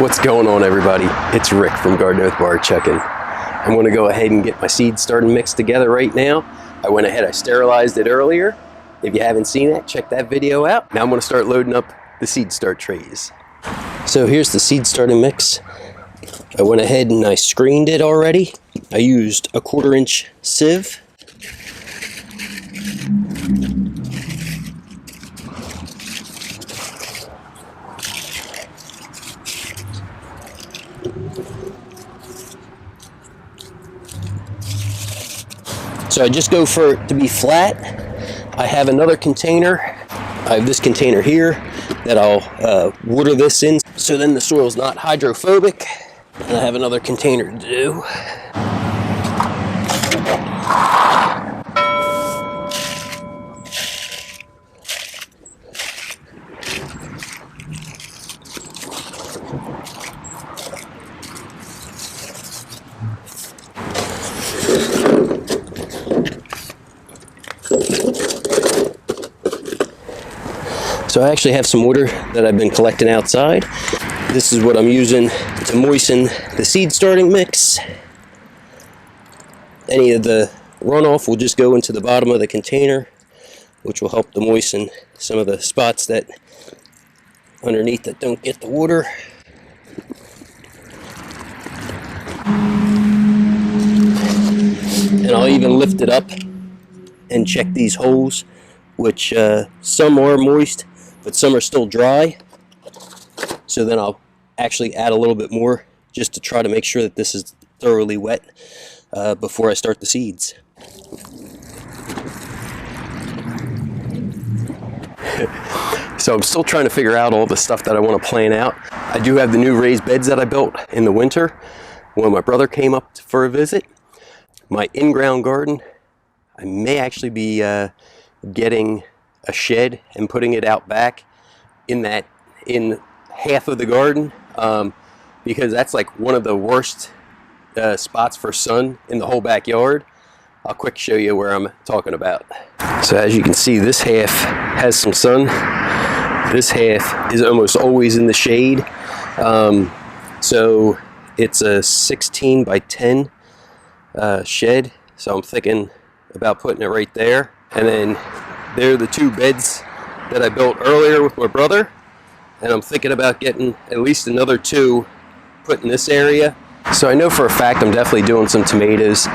What's going on, everybody? It's Rick from Gardening with Barchuckin. I'm going to go ahead and get my seed starting mix together right now. I went ahead, I sterilized it earlier. If you haven't seen that, check that video out. Now I'm going to start loading up the seed start trays. So here's the seed starting mix. I went ahead and I screened it already. I used a 1/4 inch sieve. So I just go for it to be flat. I have another container. I have this container here that I'll water this in, so then the soil's not hydrophobic. And I have another container to do. So I actually have some water that I've been collecting outside. This is what I'm using to moisten the seed starting mix. Any of the runoff will just go into the bottom of the container, which will help to moisten some of the spots that underneath that don't get the water. And I'll even lift it up and check these holes, which some are moist, but some are still dry. So then I'll actually add a little bit more just to try to make sure that this is thoroughly wet before I start the seeds. So I'm still trying to figure out all the stuff that I want to plan out. I do have the new raised beds that I built in the winter when my brother came up for a visit. My in-ground garden, I may actually be getting a shed and putting it out back in half of the garden, because that's like one of the worst spots for sun in the whole backyard. I'll quick show you where I'm talking about. So as you can see, this half has some sun. This half is almost always in the shade. So it's a 16 by 10 shed. So I'm thinking about putting it right there. And then there are the two beds that I built earlier with my brother. And I'm thinking about getting at least another 2 put in this area. So I know for a fact I'm definitely doing some tomatoes,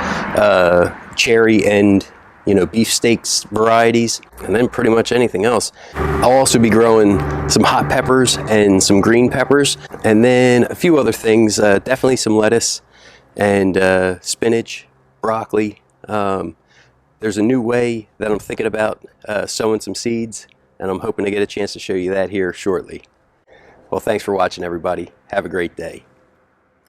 cherry and beefsteaks varieties, and then pretty much anything else. I'll also be growing some hot peppers and some green peppers, and then a few other things, definitely some lettuce and spinach, broccoli. There's a new way that I'm thinking about sowing some seeds, and I'm hoping to get a chance to show you that here shortly. Well, thanks for watching, everybody. Have a great day.